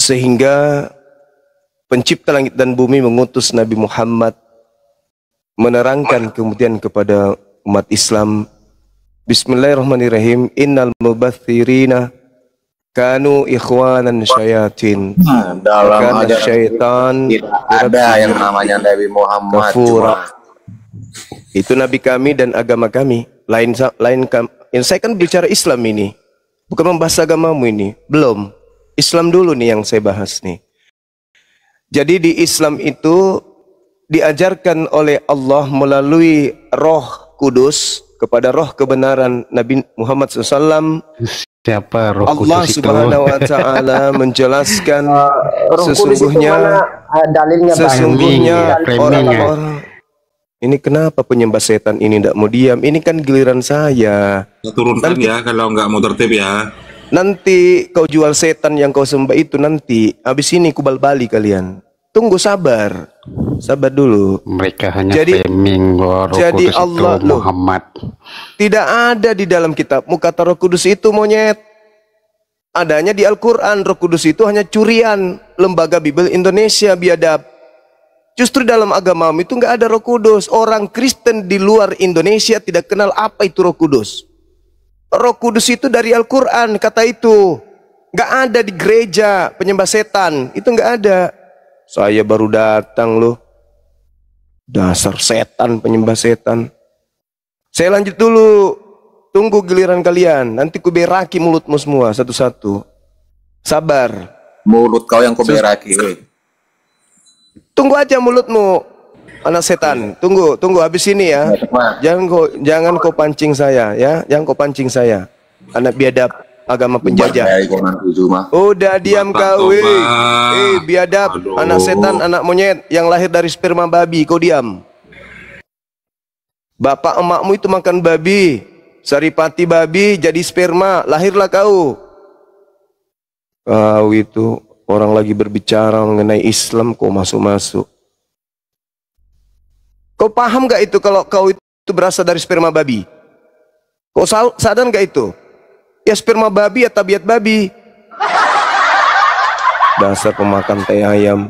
Sehingga pencipta langit dan bumi mengutus Nabi Muhammad menerangkan kemudian kepada umat Islam, Bismillahirrahmanirrahim, innal mubaththirina kanu ikhwanan syayatin. Dalam ajaran syaitan tidak ada yang namanya Nabi Muhammad. Itu nabi kami dan agama kami. Lain saya kan bicara Islam ini, bukan membahas agamamu ini. Belum. Islam dulu nih yang saya bahas nih. Jadi di Islam itu diajarkan oleh Allah melalui Roh Kudus kepada Roh kebenaran Nabi Muhammad SAW. Siapa Roh Kudus Allah Subhanahu Wa Taala menjelaskan sesungguhnya orang-orang ini kenapa penyembah setan ini tidak mau diam? Ini kan giliran saya. Turunkan ya kalau nggak mau tertib ya. Nanti kau jual setan yang kau sembah itu nanti. Habis ini kubal balik kalian. Tunggu sabar. Sabar dulu. Mereka hanya framing Roh Kudus Allah itu Muhammad. Tidak ada di dalam kitabmu kata Roh Kudus itu monyet. Adanya di Al-Quran. Roh Kudus itu hanya curian Lembaga Bible Indonesia biadab. Justru dalam agamamu itu nggak ada Roh Kudus. Orang Kristen di luar Indonesia tidak kenal apa itu Roh Kudus. Roh Kudus itu dari Al-Quran kata itu. Nggak ada di gereja penyembah setan. Itu nggak ada. Saya baru datang loh. Dasar setan, penyembah setan. Saya lanjut dulu. Tunggu giliran kalian. Nanti ku beraki mulutmu semua satu-satu. Sabar. Mulut kau yang ku beraki. Tunggu aja mulutmu, anak setan. Tunggu habis ini ya. Jangan kau pancing saya ya. Jangan kau pancing saya. Anak biadab agama penjajah. Udah diam kau, biadab, anak setan, anak monyet yang lahir dari sperma babi, kau diam. Bapak emakmu itu makan babi, saripati babi jadi sperma, lahirlah kau. Kau itu orang lagi berbicara mengenai Islam, kau masuk-masuk. Kau paham gak itu kalau kau itu berasal dari sperma babi? Kau sadar gak itu? Ya sperma babi ya tabiat babi. Dasar pemakan teh ayam.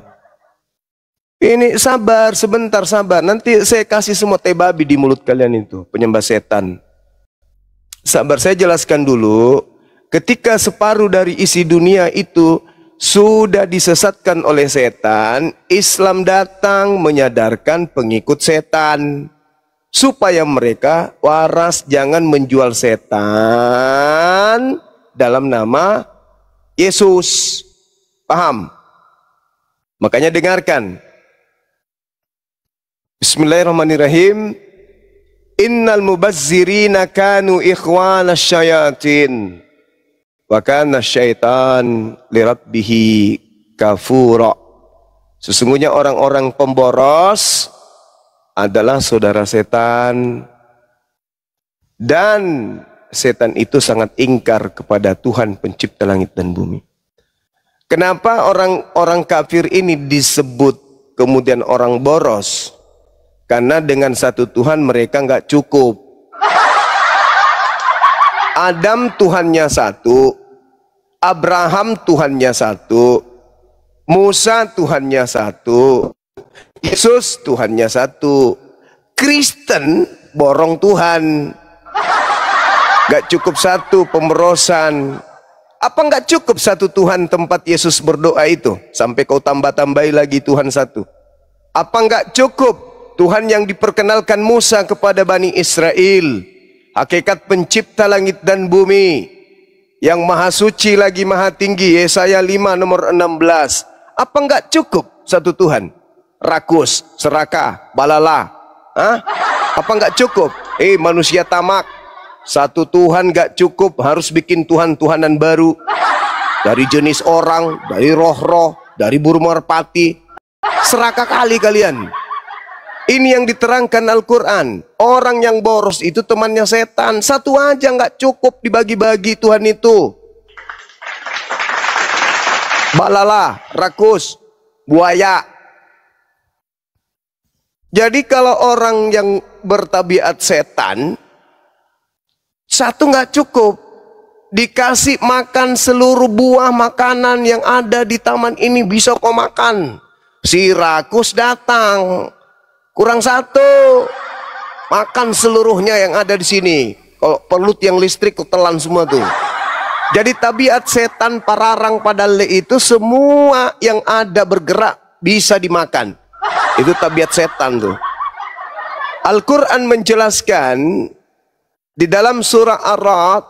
Ini sabar, sebentar sabar. Nanti saya kasih semua teh babi di mulut kalian itu, penyembah setan. Sabar, saya jelaskan dulu. Ketika separuh dari isi dunia itu sudah disesatkan oleh setan, Islam datang menyadarkan pengikut setan supaya mereka waras, jangan menjual setan dalam nama Yesus. Paham? Makanya dengarkan. Bismillahirrahmanirrahim. Innal mubazzirina kanu ikhwana syayatin. Wa kana syaitan lirabbihi kafura. Sesungguhnya orang-orang pemboros adalah saudara setan, dan setan itu sangat ingkar kepada Tuhan pencipta langit dan bumi. Kenapa orang-orang kafir ini disebut kemudian orang boros? Karena dengan satu Tuhan mereka nggak cukup. Adam Tuhannya satu, Abraham Tuhannya satu, Musa Tuhannya satu, Yesus Tuhannya satu. Kristen borong Tuhan. Gak cukup satu, pemberosan. Apa gak cukup satu Tuhan tempat Yesus berdoa itu? Sampai kau tambah-tambahi lagi Tuhan satu. Apa gak cukup Tuhan yang diperkenalkan Musa kepada Bani Israel? Hakikat pencipta langit dan bumi, yang maha suci lagi maha tinggi, Yesaya 5 nomor 16. Apa enggak cukup satu Tuhan? Rakus, serakah, balala. Apa enggak cukup? Manusia tamak. Satu Tuhan enggak cukup, harus bikin Tuhan-Tuhanan baru. Dari jenis orang, dari roh-roh, dari burung merpati. Serakah kali kalian. Ini yang diterangkan Al-Quran. Orang yang boros itu temannya setan. Satu aja nggak cukup dibagi-bagi Tuhan itu. Balala, rakus, buaya. Jadi kalau orang yang bertabiat setan, satu nggak cukup. dikasih makan seluruh buah makanan yang ada di taman ini, bisa kau makan. Si rakus datang, kurang satu, makan seluruhnya yang ada di sini. Kalau perlu tiang listrik kau telan semua tuh. Jadi tabiat setan pararang pada itu, semua yang ada bergerak bisa dimakan. Itu tabiat setan tuh. Al-Quran menjelaskan di dalam surah Al-Araf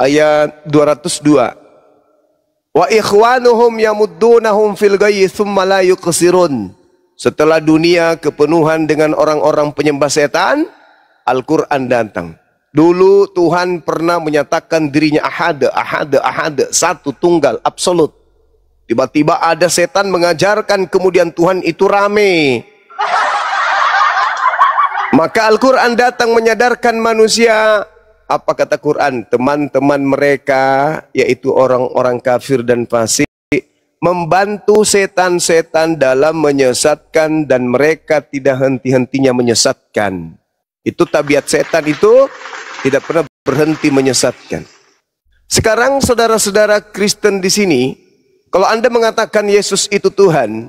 ayat 202. Wa ikhwanuhum yamuddunahum fil ghayyi tsumma la yuqsirun. Setelah dunia kepenuhan dengan orang-orang penyembah setan, Al-Quran datang. Dulu Tuhan pernah menyatakan dirinya ahad, satu tunggal, absolut. Tiba-tiba ada setan mengajarkan, kemudian Tuhan itu rame. Maka Al-Quran datang menyadarkan manusia. Apa kata Quran? Teman-teman mereka, yaitu orang-orang kafir dan fasik, membantu setan-setan dalam menyesatkan, dan mereka tidak henti-hentinya menyesatkan. Itu tabiat setan, itu tidak pernah berhenti menyesatkan. Sekarang saudara-saudara Kristen di sini, kalau Anda mengatakan Yesus itu Tuhan,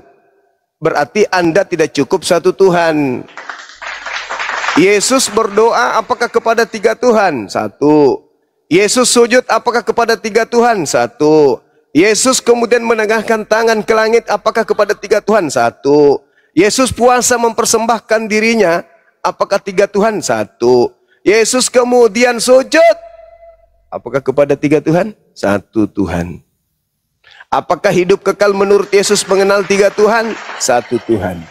berarti Anda tidak cukup satu Tuhan. Yesus berdoa apakah kepada tiga Tuhan? Satu. Yesus sujud apakah kepada tiga Tuhan? Satu. Yesus kemudian menegakkan tangan ke langit apakah kepada tiga Tuhan? Satu. Yesus puasa mempersembahkan dirinya apakah tiga Tuhan? Satu. Yesus kemudian sujud apakah kepada tiga Tuhan? Satu Tuhan. Apakah hidup kekal menurut Yesus mengenal tiga Tuhan? Satu Tuhan.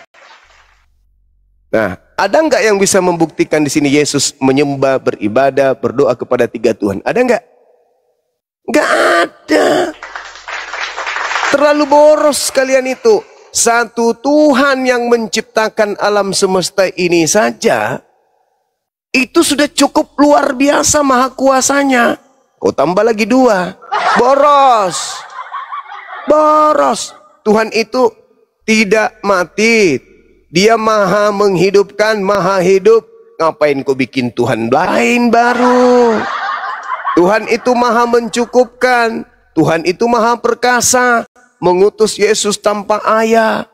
Nah, ada nggak yang bisa membuktikan di sini Yesus menyembah, beribadah, berdoa kepada tiga Tuhan? Ada nggak? Nggak ada. Terlalu boros kalian itu. Satu Tuhan yang menciptakan alam semesta ini saja, itu sudah cukup luar biasa maha kuasanya. Kau tambah lagi dua. Boros. Boros. Tuhan itu tidak mati. Dia maha menghidupkan, maha hidup. Ngapain kau bikin Tuhan lain baru? Tuhan itu maha mencukupkan. Tuhan itu maha perkasa. Mengutus Yesus tanpa ayah.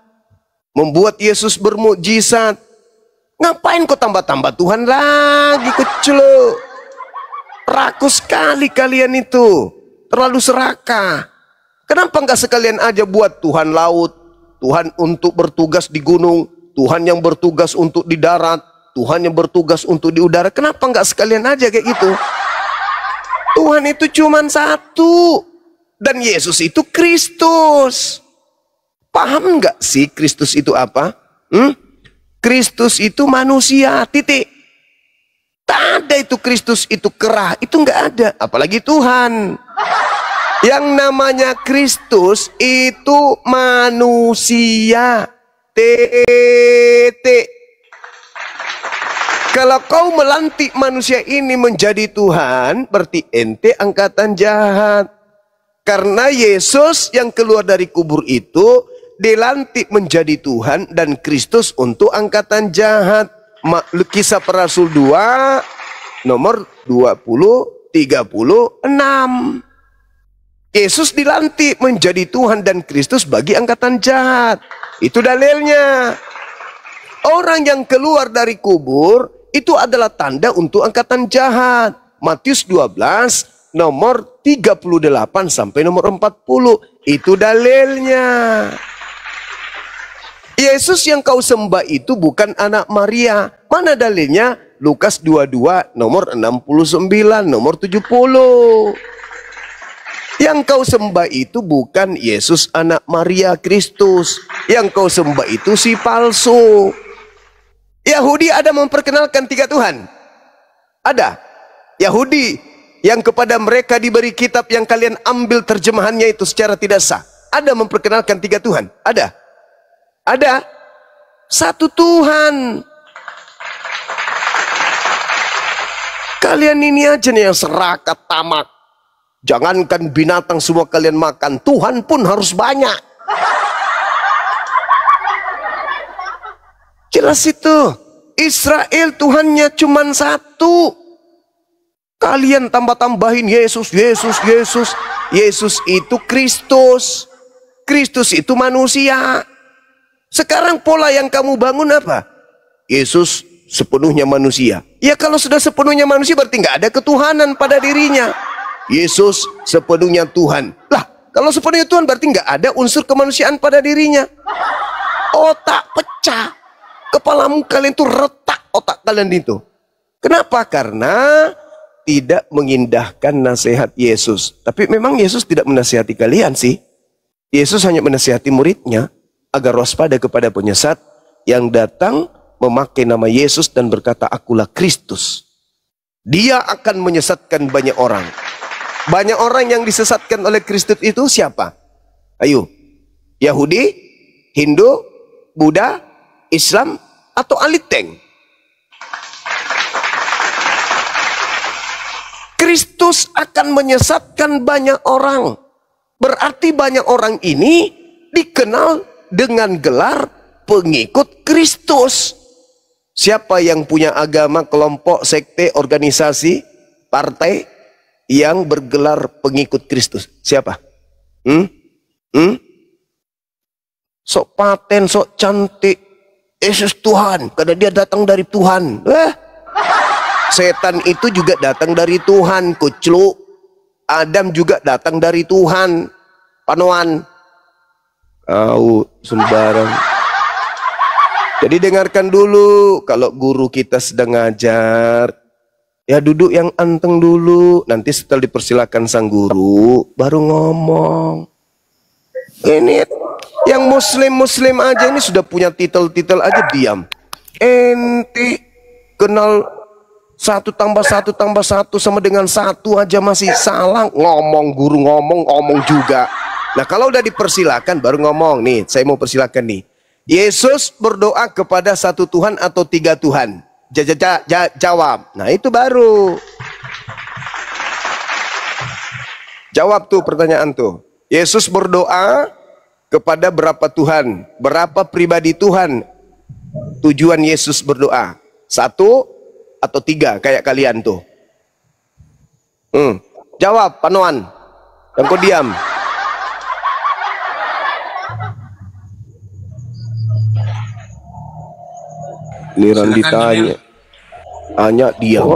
Membuat Yesus bermukjizat. Ngapain kau tambah-tambah Tuhan lagi, kecil? Rakus sekali kalian itu. Terlalu serakah. Kenapa enggak sekalian aja buat Tuhan laut, Tuhan untuk bertugas di gunung, Tuhan yang bertugas untuk di darat, Tuhan yang bertugas untuk di udara? Kenapa enggak sekalian aja kayak gitu? Tuhan itu cuma satu. Dan Yesus itu Kristus. Paham enggak sih Kristus itu apa? Kristus itu manusia, titik. Tak ada itu Kristus itu kerah, itu enggak ada. Apalagi Tuhan. Yang namanya Kristus itu manusia. Titik. Kalau kau melantik manusia ini menjadi Tuhan, berarti ente angkatan jahat. Karena Yesus yang keluar dari kubur itu dilantik menjadi Tuhan dan Kristus untuk angkatan jahat. Kisah Para Rasul 2 nomor 20-36. Yesus dilantik menjadi Tuhan dan Kristus bagi angkatan jahat. Itu dalilnya. Orang yang keluar dari kubur itu adalah tanda untuk angkatan jahat. Matius 12 nomor 38 sampai nomor 40. Itu dalilnya. Yesus yang kau sembah itu bukan anak Maria. Mana dalilnya? Lukas 22 nomor 69 nomor 70. Yang kau sembah itu bukan Yesus anak Maria Kristus. Yang kau sembah itu si palsu. Yahudi ada memperkenalkan tiga Tuhan? Ada. Yahudi yang kepada mereka diberi kitab yang kalian ambil terjemahannya itu secara tidak sah. Ada memperkenalkan tiga Tuhan? Ada. Ada. Satu Tuhan. Kalian ini aja nih yang serakah tamak. Jangankan binatang semua kalian makan, Tuhan pun harus banyak. Jelas itu. Israel Tuhannya cuma satu. Kalian tambah-tambahin Yesus, Yesus, Yesus. Yesus itu Kristus. Kristus itu manusia. Sekarang pola yang kamu bangun apa? Yesus sepenuhnya manusia. Ya kalau sudah sepenuhnya manusia berarti nggak ada ketuhanan pada dirinya. Yesus sepenuhnya Tuhan. Lah, kalau sepenuhnya Tuhan berarti nggak ada unsur kemanusiaan pada dirinya. Otak pecah. Kepalamu kalian itu retak otak kalian itu. Kenapa? Karena tidak mengindahkan nasihat Yesus. Tapi memang Yesus tidak menasihati kalian sih. Yesus hanya menasihati muridnya agar waspada kepada penyesat yang datang memakai nama Yesus dan berkata, akulah Kristus. Dia akan menyesatkan banyak orang. Banyak orang yang disesatkan oleh Kristus itu siapa? Ayo, Yahudi, Hindu, Buddha, Islam, atau Aliteng? Kristus akan menyesatkan banyak orang. Berarti banyak orang ini dikenal dengan gelar pengikut Kristus. Siapa yang punya agama, kelompok, sekte, organisasi, partai yang bergelar pengikut Kristus? Siapa? Sok paten, sok cantik. Yesus Tuhan, karena dia datang dari Tuhan. Setan itu juga datang dari Tuhan, kucluk. Adam juga datang dari Tuhan, Panoan. Kau sembarang. Jadi dengarkan dulu, kalau guru kita sedang ngajar, ya duduk yang anteng dulu. Nanti setelah dipersilakan sang guru, baru ngomong. Ini yang muslim-muslim aja ini sudah punya titel-titel aja diam. Enti kenal 1 tambah 1 tambah 1 sama dengan 1 aja masih salah. Ngomong, guru ngomong juga. Nah kalau udah dipersilakan baru ngomong. Nih saya mau persilakan nih. Yesus berdoa kepada 1 Tuhan atau 3 Tuhan? Jawab. Nah itu baru. Jawab tuh pertanyaan tuh. Yesus berdoa kepada berapa Tuhan? Berapa pribadi Tuhan? Tujuan Yesus berdoa 1 atau 3 kayak kalian tuh? Jawab, Panoan. Dan kau diam. Liran ditanya. Hanya diam.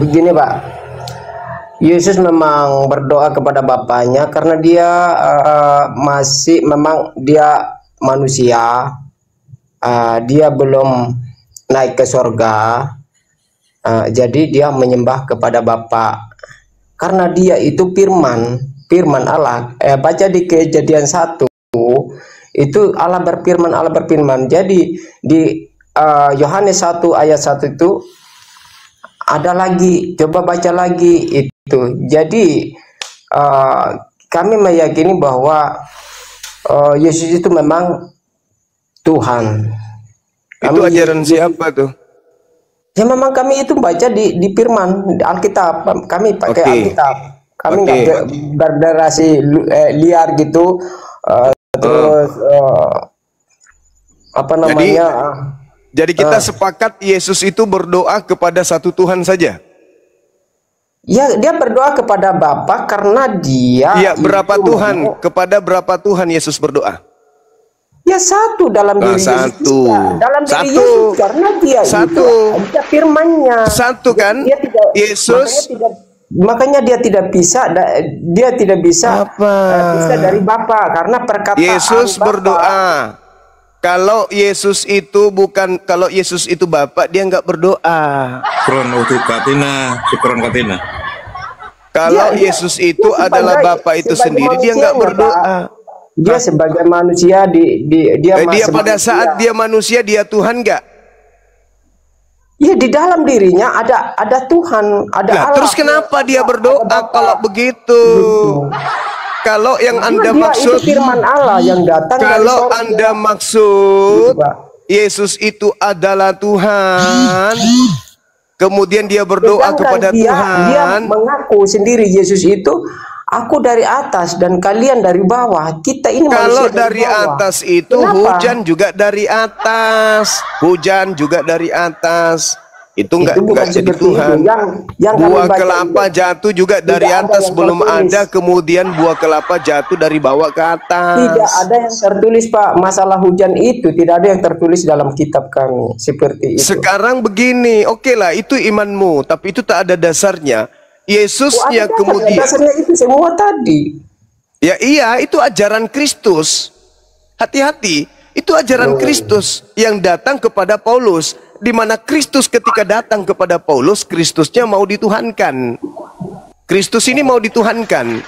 Begini Pak, Yesus memang berdoa kepada Bapaknya karena dia memang dia manusia. Dia belum naik ke surga. Jadi dia menyembah kepada Bapa karena dia itu firman Allah. Baca di Kejadian 1 itu Allah berfirman. Jadi di Yohanes 1 ayat 1 itu ada lagi, coba baca lagi itu. Jadi kami meyakini bahwa Yesus itu memang Tuhan. Itu ajaran siapa tuh? Ya memang kami itu baca di firman Alkitab. Kami pakai Alkitab. Kami nggak berdasarkan liar gitu. Terus apa namanya? Jadi kita sepakat Yesus itu berdoa kepada 1 Tuhan saja. Ya dia berdoa kepada Bapa karena dia. Ya berapa Tuhan? Kepada berapa Tuhan Yesus berdoa? Ya 1 dalam diri Yesus. Dalam diri Yesus karena dia itu ada firman-Nya. 1 kan? Dia tidak, Yesus. Makanya dia tidak bisa bisa dari Bapa karena perkataan Yesus Bapa. Berdoa. Kalau Yesus itu Bapa, dia nggak berdoa. Syukron katina. Kalau Yesus itu adalah Bapa itu sendiri, dia nggak berdoa. Dia sebagai manusia dia pada saat dia manusia, dia Tuhan nggak? Ya di dalam dirinya ada Tuhan, ada Allah. Terus kenapa dia berdoa kalau begitu? Kalau yang Anda maksud firman Allah yang datang. Kalau Anda maksud Yesus itu adalah Tuhan, kemudian dia berdoa kepada Tuhan. Dia mengaku sendiri Yesus itu, aku dari atas dan kalian dari bawah. Kita ini kalau manusia dari atas itu kenapa? Hujan juga dari atas. Hujan juga dari atas. Itu enggak bukan jadi seperti Tuhan. itu. Yang kami Buah baca kelapa itu jatuh juga dari tidak ada atas, yang belum tertulis. ada kemudian buah kelapa jatuh dari bawah ke atas. Tidak ada yang tertulis, Pak. Masalah hujan itu tidak ada yang tertulis dalam kitab kami seperti itu. Sekarang begini, oke lah, itu imanmu, tapi itu tak ada dasarnya. Yesusnya kemudian, dasarnya itu semua tadi. ya iya, itu ajaran Kristus. Hati-hati, itu ajaran Kristus yang datang kepada Paulus, di mana Kristus ketika datang kepada Paulus, Kristusnya mau dituhankan. Kristus ini mau dituhankan.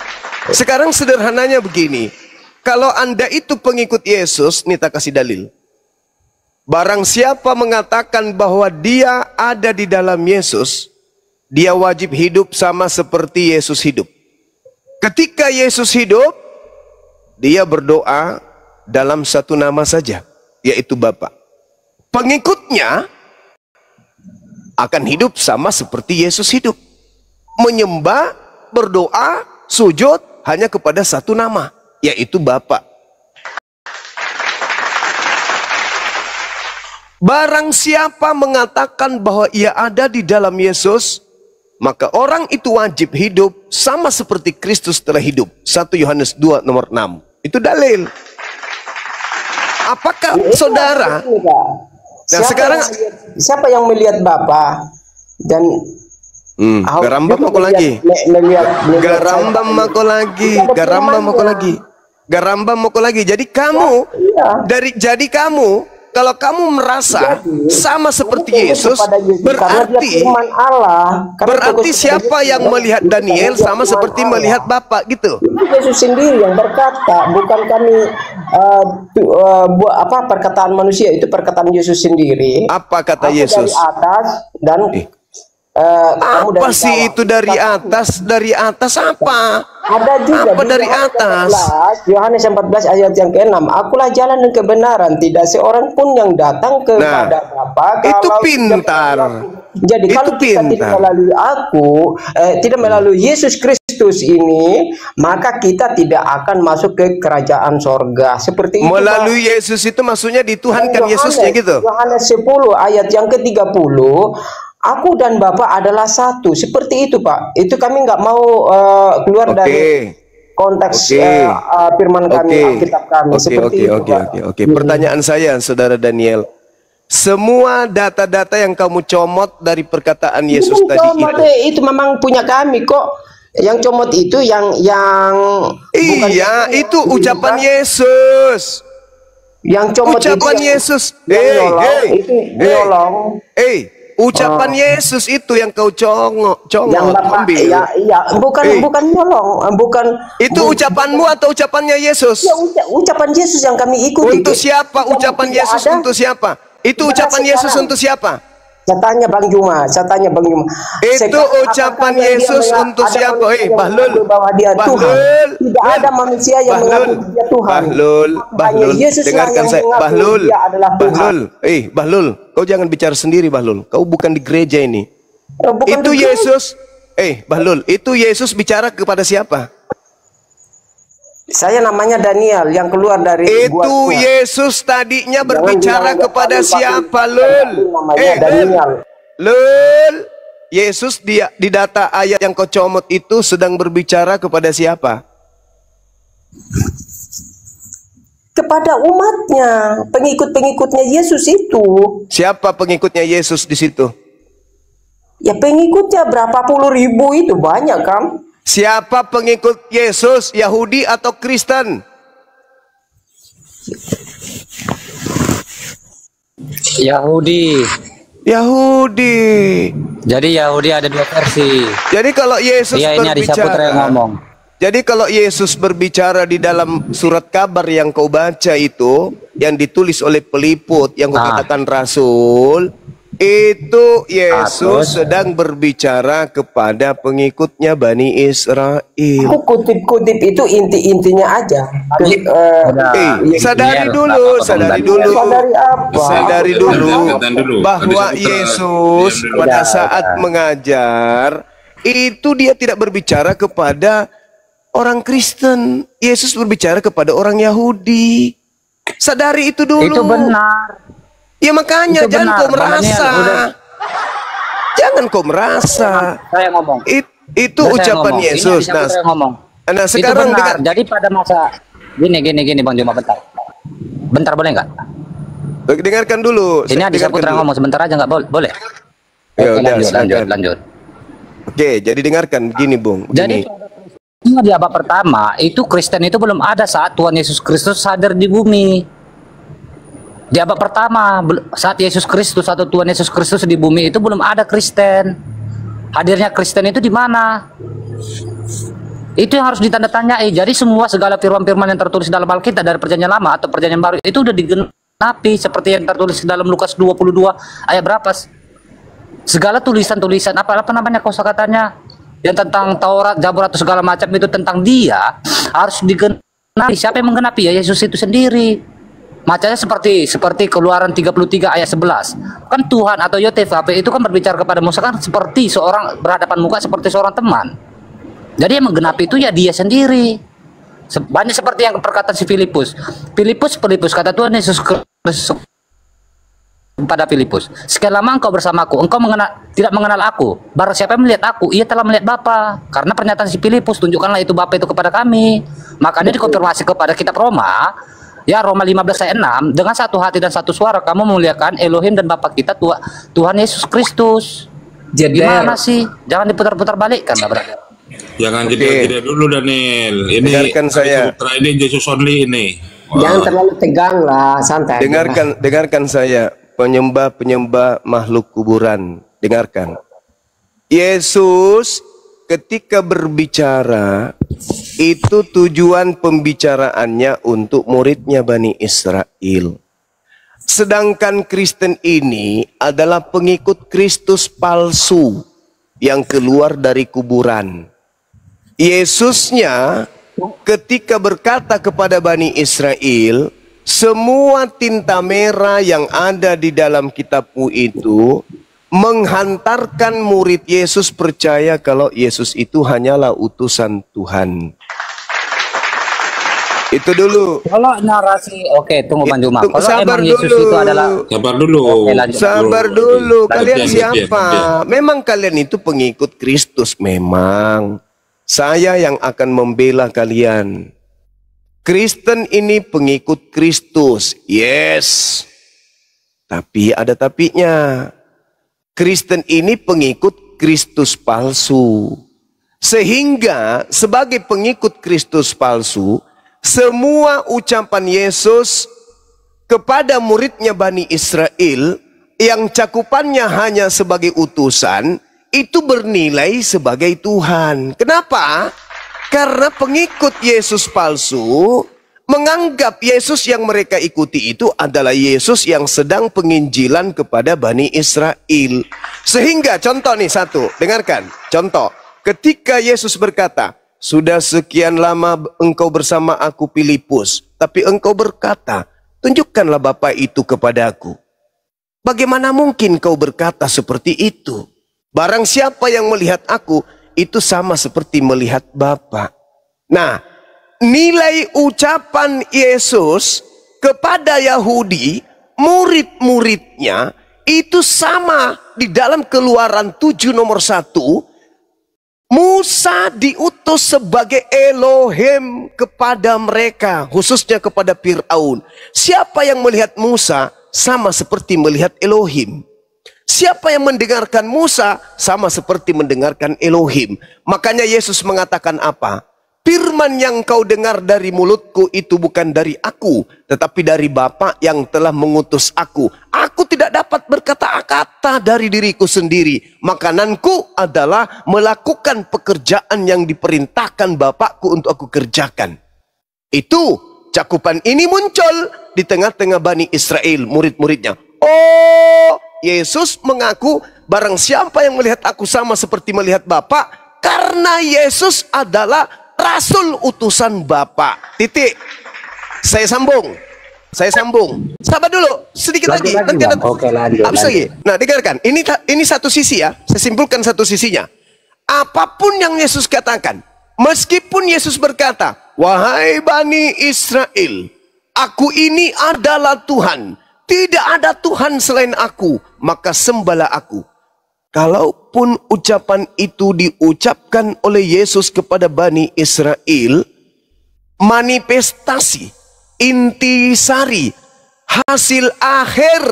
Sekarang sederhananya begini, kalau Anda itu pengikut Yesus, nih tak kasih dalil. Barang siapa mengatakan bahwa dia ada di dalam Yesus, dia wajib hidup sama seperti Yesus hidup. Ketika Yesus hidup, dia berdoa dalam satu nama saja, yaitu Bapa. Pengikutnya akan hidup sama seperti Yesus hidup. Menyembah, berdoa, sujud hanya kepada satu nama, yaitu Bapa. Barang siapa mengatakan bahwa ia ada di dalam Yesus, maka orang itu wajib hidup sama seperti Kristus telah hidup. 1 Yohanes 2 nomor 6. Itu dalil. Apakah saudara? Nah, sekarang siapa yang melihat Bapa dan garambam aku lagi. Garambam aku lagi. Garambam aku lagi. Garambam aku lagi. Jadi kamu jadi kamu, kalau kamu merasa sama seperti Yesus, berarti siapa yang melihat Daniel sama seperti melihat Bapa gitu. Itu Yesus sendiri yang berkata, bukan kami perkataan manusia, itu perkataan Yesus sendiri. Apa kata Aku Yesus? dari atas dan kamu Apa dari sih bawah. itu dari atas? Dari atas apa? Ada juga Apa dari atas? Yohanes 14 ayat yang ke-6. Akulah jalan dan kebenaran, tidak seorang pun yang datang kepada Bapa itu kalau pintar. Jadi Itu kalau kita tidak pintar. melalui tidak melalui Yesus Kristus ini, maka kita tidak akan masuk ke kerajaan sorga. Seperti itu. Melalui Yesus itu maksudnya dituhankan Yesusnya gitu. Yohanes 10 ayat yang ke-30. Aku dan Bapa adalah satu. Seperti itu, Pak. Itu kami nggak mau keluar dari konteks firman kami, Alkitab kami. Oke. Pertanyaan saya, Saudara Daniel. Semua data-data yang kamu comot dari perkataan Yesus tadi itu memang punya kami kok. Yang comot itu yang iya, itu ucapan Yesus. Yang comot ucapan itu Yesus. Ucapan Yesus itu yang kau congok, yang Bapak, ambil. bukan nyolong, bukan. Itu ucapanmu atau ucapannya Yesus? Ya, ucapan Yesus yang kami ikuti. Untuk siapa ucapan Yesus? Untuk siapa? Itu ucapan Yesus untuk siapa? Saya tanya Bang Juma. Itu ucapan Yesus untuk siapa? Bahlul. Tidak ada manusia yang mengaku dia Tuhan. Bahlul. Dengarkan saya. Bahlul. Bahlul. Bahlul. Kau jangan bicara sendiri, Bahlul. Kau bukan di gereja ini. Itu Yesus. Bahlul. Itu Yesus bicara kepada siapa? Saya namanya Daniel yang keluar dari itu Yesus tadinya berbicara kepada siapa, Lul? Lul. Yesus dia di data ayat yang kau comot itu sedang berbicara kepada siapa? Kepada umatnya, pengikut-pengikutnya Yesus itu. Siapa pengikutnya Yesus di situ? Ya pengikutnya berapa puluh ribu itu banyak kan? Siapa pengikut Yesus, Yahudi atau Kristen? Yahudi. Jadi Yahudi ada dua versi. Jadi kalau Yesus ini Adi Saputra yang ngomong. Jadi kalau Yesus berbicara di dalam surat kabar yang kau baca itu, yang ditulis oleh peliput, yang kau katakan rasul, itu Yesus sedang berbicara kepada pengikutnya Bani Israel. Aku kutip-kutip itu inti-intinya aja. Sadari dulu bahwa Yesus pada saat mengajar itu dia tidak berbicara kepada orang Kristen. Yesus berbicara kepada orang Yahudi. Sadari itu dulu. Itu benar. Ya makanya jangan kau merasa. Jangan kau merasa. Saya ngomong. Itu Saya ucapan ngomong. Yesus. Ini saya ngomong. Nah Itu sekarang benar. Jadi pada masa gini Bang Juma, bentar boleh nggak? dengarkan dulu. Ini Adi Saputra ngomong sebentar aja nggak boleh? Ya, Oke, udah, lanjut. Oke, jadi dengarkan begini, Bung. Jadi Begini. di abad pertama itu Kristen itu belum ada saat Tuhan Yesus Kristus hadir di bumi. Di abad pertama saat Yesus Kristus atau Tuhan Yesus Kristus di bumi itu belum ada Kristen. Hadirnya Kristen itu di mana? Itu yang harus ditanda-tanyai. Jadi semua segala firman-firman yang tertulis dalam Alkitab dari Perjanjian Lama atau Perjanjian Baru itu udah digenapi seperti yang tertulis dalam Lukas 22 ayat berapa? Segala tulisan-tulisan apa namanya kosakatanya yang tentang Taurat, Zabur atau segala macam itu tentang dia harus digenapi. Siapa yang menggenapi? Ya Yesus itu sendiri. Macamnya seperti Keluaran 33 ayat 11. Kan Tuhan atau YTVP itu kan berbicara kepada Musa kan seperti seorang berhadapan muka seperti seorang teman. Jadi yang menggenapi itu ya dia sendiri. Banyak seperti yang perkataan si Filipus. Filipus kata Tuhan Yesus Kristus kepada Filipus, sekian lama engkau bersamaku, engkau tidak mengenal aku. Barang siapa yang melihat aku, ia telah melihat Bapa. Karena pernyataan si Filipus, tunjukkanlah itu Bapa itu kepada kami. Makanya dikonfirmasi kepada kitab Roma, ya Roma 15 ayat 6, dengan satu hati dan satu suara kamu memuliakan Elohim dan Bapa kita Tuhan Yesus Kristus. Gimana sih? Jangan diputar-putar balik kan, brother. Jangan jeda dulu Daniel. Ini dengarkan saya. Ini Jesus only ini. Jangan terlalu tegang lah, santai. Dengarkan saya, penyembah makhluk kuburan. Dengarkan. Yesus ketika berbicara itu tujuan pembicaraannya untuk muridnya Bani Israel. Sedangkan Kristen ini adalah pengikut Kristus palsu yang keluar dari kuburan. Yesusnya ketika berkata kepada Bani Israel, semua tinta merah yang ada di dalam kitabmu itu menghantarkan murid Yesus percaya kalau Yesus itu hanyalah utusan Tuhan. Itu dulu. Kalau narasi, oke, tunggu Bang Juma. Kalau Sabar emang Yesus dulu. itu adalah Sabar dulu. Oke, lanjut. Sabar dulu. Kalian Biar. siapa? Memang kalian itu pengikut Kristus memang. Saya yang akan membela kalian. Kristen ini pengikut Kristus. Yes. Tapi ada tapinya. Kristen ini pengikut Kristus palsu. Sehingga sebagai pengikut Kristus palsu, semua ucapan Yesus kepada muridnya Bani Israel yang cakupannya hanya sebagai utusan, itu bernilai sebagai Tuhan. Kenapa? Karena pengikut Yesus palsu menganggap Yesus yang mereka ikuti itu adalah Yesus yang sedang penginjilan kepada Bani Israel. Sehingga contoh nih satu, dengarkan. Contoh, ketika Yesus berkata, sudah sekian lama engkau bersama aku Filipus, tapi engkau berkata, tunjukkanlah Bapa itu kepadaku. Bagaimana mungkin kau berkata seperti itu? Barang siapa yang melihat aku, itu sama seperti melihat Bapa. Nah, nilai ucapan Yesus kepada Yahudi, murid-muridnya, itu sama di dalam Keluaran 7 nomor 1. Musa diutus sebagai Elohim kepada mereka, khususnya kepada Fir'aun. Siapa yang melihat Musa sama seperti melihat Elohim. Siapa yang mendengarkan Musa sama seperti mendengarkan Elohim. Makanya Yesus mengatakan apa? Firman yang kau dengar dari mulutku itu bukan dari aku, tetapi dari Bapa yang telah mengutus aku. Aku tidak dapat berkata-kata dari diriku sendiri. Makananku adalah melakukan pekerjaan yang diperintahkan Bapakku untuk aku kerjakan. Itu cakupan ini muncul di tengah-tengah Bani Israel, murid-muridnya. Oh, Yesus mengaku barang siapa yang melihat aku sama seperti melihat Bapa, karena Yesus adalah Rasul utusan Bapa. Titik. Saya sambung. Sabar dulu, sedikit lagi. Nanti ada. Oke, lanjut. Habis lagi. Nah, dengarkan. Ini satu sisi ya. Saya simpulkan satu sisinya. Apapun yang Yesus katakan, meskipun Yesus berkata, wahai Bani Israel, aku ini adalah Tuhan. Tidak ada Tuhan selain aku, maka sembahlah aku. kalaupun ucapan itu diucapkan oleh Yesus kepada Bani Israel, manifestasi, intisari, hasil akhir,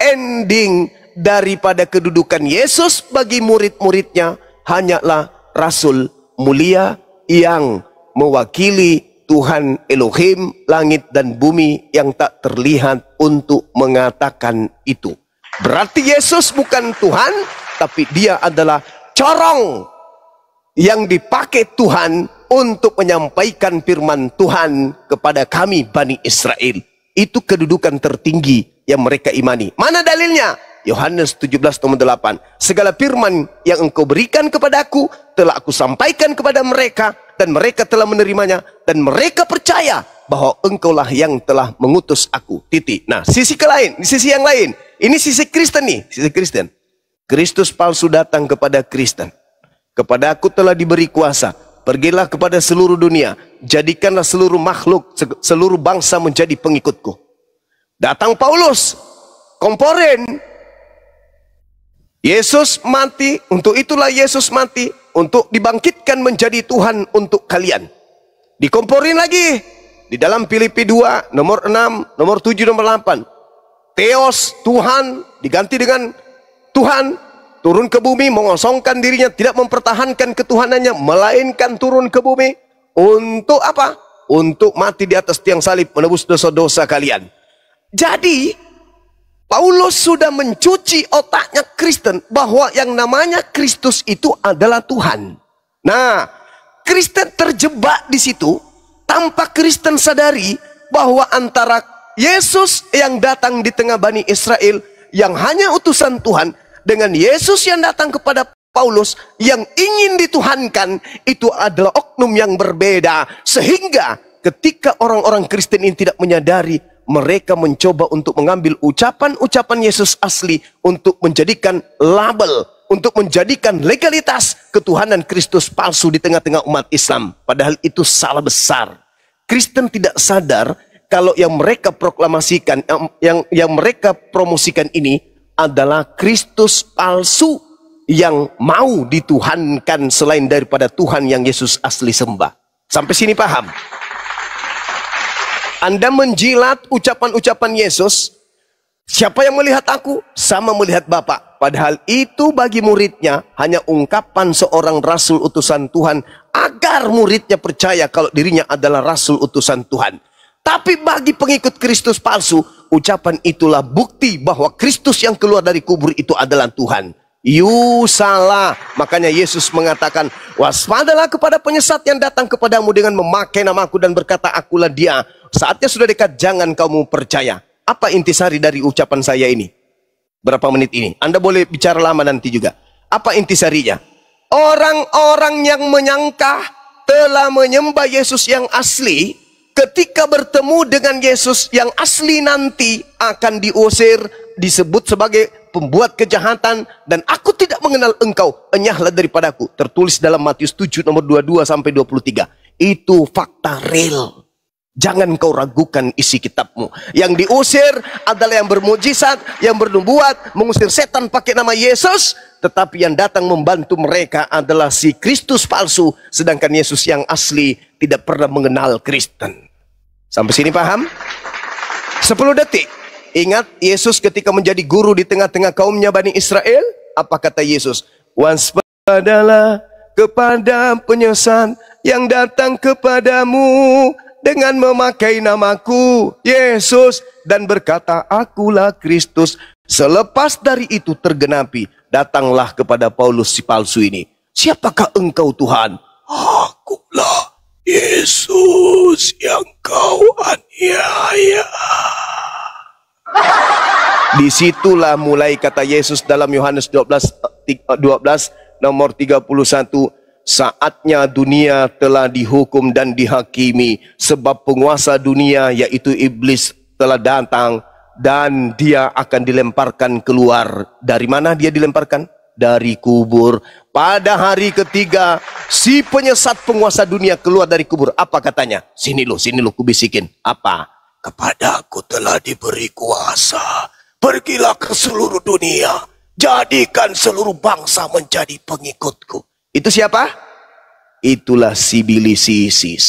ending daripada kedudukan Yesus bagi murid-muridnya hanyalah Rasul mulia yang mewakili Tuhan Elohim langit dan bumi yang tak terlihat untuk mengatakan itu. Berarti Yesus bukan Tuhan, tapi dia adalah corong yang dipakai Tuhan untuk menyampaikan firman Tuhan kepada kami Bani Israel. Itu kedudukan tertinggi yang mereka imani. Mana dalilnya? Yohanes 17:8. Segala firman yang engkau berikan kepadaku telah aku sampaikan kepada mereka, dan mereka telah menerimanya, dan mereka percaya bahwa engkaulah yang telah mengutus aku. Titik. Nah, sisi yang lain. Ini sisi Kristen nih, sisi Kristen. Kristus palsu datang kepada Kristen. Kepada aku telah diberi kuasa. Pergilah kepada seluruh dunia, jadikanlah seluruh makhluk, seluruh bangsa menjadi pengikutku. Datang Paulus, komporen. Yesus mati, untuk itulah Yesus mati, untuk dibangkitkan menjadi Tuhan untuk kalian. Dikomporin lagi, di dalam Filipi 2, nomor 6, nomor 7, nomor 8. Theos, Tuhan, diganti dengan Tuhan, turun ke bumi, mengosongkan dirinya, tidak mempertahankan ketuhanannya, melainkan turun ke bumi. Untuk apa? Untuk mati di atas tiang salib, menebus dosa-dosa kalian. Jadi, Paulus sudah mencuci otaknya Kristen bahwa yang namanya Kristus itu adalah Tuhan. Nah, Kristen terjebak di situ tanpa Kristen sadari bahwa antara Yesus yang datang di tengah Bani Israel yang hanya utusan Tuhan dengan Yesus yang datang kepada Paulus yang ingin dituhankan, itu adalah oknum yang berbeda. Sehingga ketika orang-orang Kristen ini tidak menyadari, mereka mencoba untuk mengambil ucapan-ucapan Yesus asli untuk menjadikan label, untuk menjadikan legalitas ketuhanan Kristus palsu di tengah-tengah umat Islam. Padahal itu salah besar. Kristen tidak sadar kalau yang mereka proklamasikan, yang mereka promosikan ini adalah Kristus palsu yang mau dituhankan selain daripada Tuhan yang Yesus asli sembah. Sampai sini paham? Anda menjilat ucapan-ucapan Yesus, siapa yang melihat aku? Sama melihat Bapa. Padahal itu bagi muridnya hanya ungkapan seorang rasul utusan Tuhan agar muridnya percaya kalau dirinya adalah rasul utusan Tuhan. Tapi bagi pengikut Kristus palsu, ucapan itulah bukti bahwa Kristus yang keluar dari kubur itu adalah Tuhan. You salah. Makanya Yesus mengatakan, waspadalah kepada penyesat yang datang kepadamu dengan memakai namaku dan berkata akulah dia. Saatnya sudah dekat, jangan kamu percaya. Apa intisari dari ucapan saya ini? Berapa menit ini? Anda boleh bicara lama nanti juga. Apa intisarinya? Orang-orang yang menyangka telah menyembah Yesus yang asli, ketika bertemu dengan Yesus yang asli nanti akan diusir, disebut sebagai pembuat kejahatan, dan aku tidak mengenal engkau, enyahlah daripadaku. Tertulis dalam Matius 7 nomor 22 sampai 23. Itu fakta real. Jangan kau ragukan isi kitabmu. Yang diusir adalah yang bermujizat, yang bernubuat, mengusir setan pakai nama Yesus. Tetapi yang datang membantu mereka adalah si Kristus palsu. Sedangkan Yesus yang asli tidak pernah mengenal Kristen. Sampai sini paham? 10 detik. Ingat Yesus ketika menjadi guru di tengah-tengah kaumnya Bani Israel. Apa kata Yesus? Waspadalah kepada penyesat yang datang kepadamu dengan memakai namaku, Yesus, dan berkata, akulah Kristus. Selepas dari itu tergenapi, datanglah kepada Paulus si palsu ini. Siapakah engkau Tuhan? Akulah Yesus yang kau aniaya. Disitulah mulai kata Yesus dalam Yohanes 12 nomor 31. Saatnya dunia telah dihukum dan dihakimi, sebab penguasa dunia yaitu iblis telah datang, dan dia akan dilemparkan keluar. Dari mana dia dilemparkan? Dari kubur. Pada hari ketiga si penyesat penguasa dunia keluar dari kubur. Apa katanya? Sini lo kubisikin. Apa? Kepadaku telah diberi kuasa, pergilah ke seluruh dunia, Jadikan seluruh bangsa menjadi pengikutku. Itu siapa? Itulah si Bilis Isis.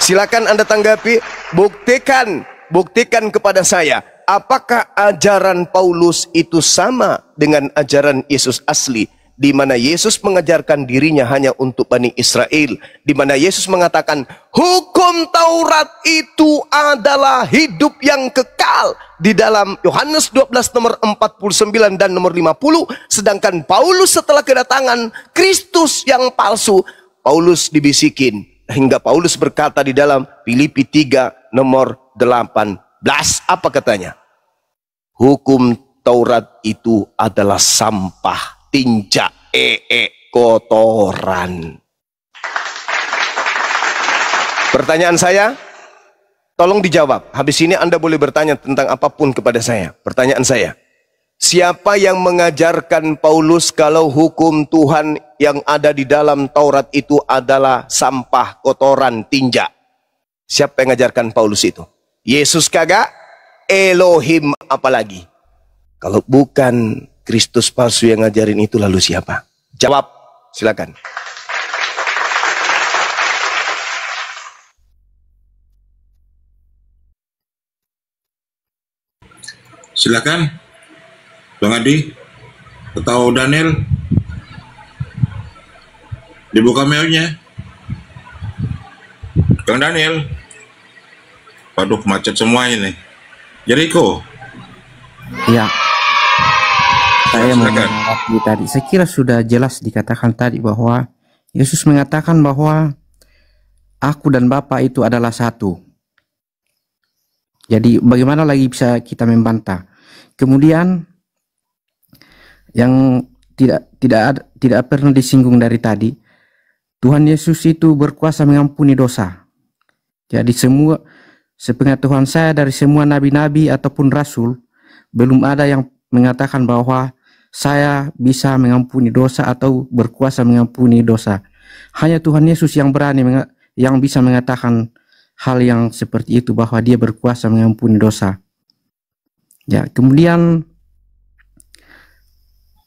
Silakan Anda tanggapi, buktikan kepada saya, apakah ajaran Paulus itu sama dengan ajaran Yesus asli, di mana Yesus mengajarkan dirinya hanya untuk Bani Israel, di mana Yesus mengatakan hukum Taurat itu adalah hidup yang kekal di dalam Yohanes 12 nomor 49 dan nomor 50, sedangkan Paulus setelah kedatangan Kristus yang palsu, Paulus dibisikin hingga Paulus berkata di dalam Filipi 3 nomor 18, apa katanya? Hukum Taurat itu adalah sampah, tinja, kotoran. Pertanyaan saya, tolong dijawab. Habis ini Anda boleh bertanya tentang apapun kepada saya. Pertanyaan saya, siapa yang mengajarkan Paulus kalau hukum Tuhan yang ada di dalam Taurat itu adalah sampah, kotoran, tinja? Siapa yang mengajarkan Paulus itu? Yesus kagak? Elohim apalagi? Kalau bukan Kristus palsu yang ngajarin itu, lalu siapa? Jawab, silakan. Silakan, Bang Adi atau Daniel, dibuka mailnya. Bang Daniel, waduh macet semua ini. Jericho. Ya, saya mau menanggapi tadi. Saya kira sudah jelas dikatakan tadi bahwa Yesus mengatakan bahwa aku dan Bapa itu adalah satu. Jadi bagaimana lagi bisa kita membantah? Kemudian yang tidak pernah disinggung dari tadi, Tuhan Yesus itu berkuasa mengampuni dosa. Jadi sepengetahuan saya dari semua nabi-nabi ataupun rasul, belum ada yang mengatakan bahwa saya bisa mengampuni dosa atau berkuasa mengampuni dosa. Hanya Tuhan Yesus yang berani, yang bisa mengatakan hal yang seperti itu, bahwa dia berkuasa mengampuni dosa. Ya, kemudian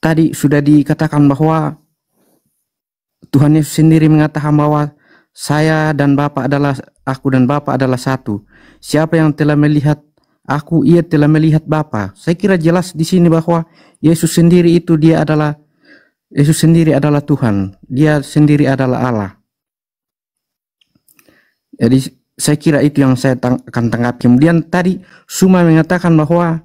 tadi sudah dikatakan bahwa Tuhan Yesus sendiri mengatakan bahwa saya dan Bapa adalah, aku dan Bapa adalah satu. Siapa yang telah melihat aku, ia telah melihat Bapa. Saya kira jelas di sini bahwa Yesus sendiri itu Yesus sendiri adalah Tuhan. Dia sendiri adalah Allah. Jadi saya kira itu yang saya akan tangkap. Kemudian tadi Suma mengatakan bahwa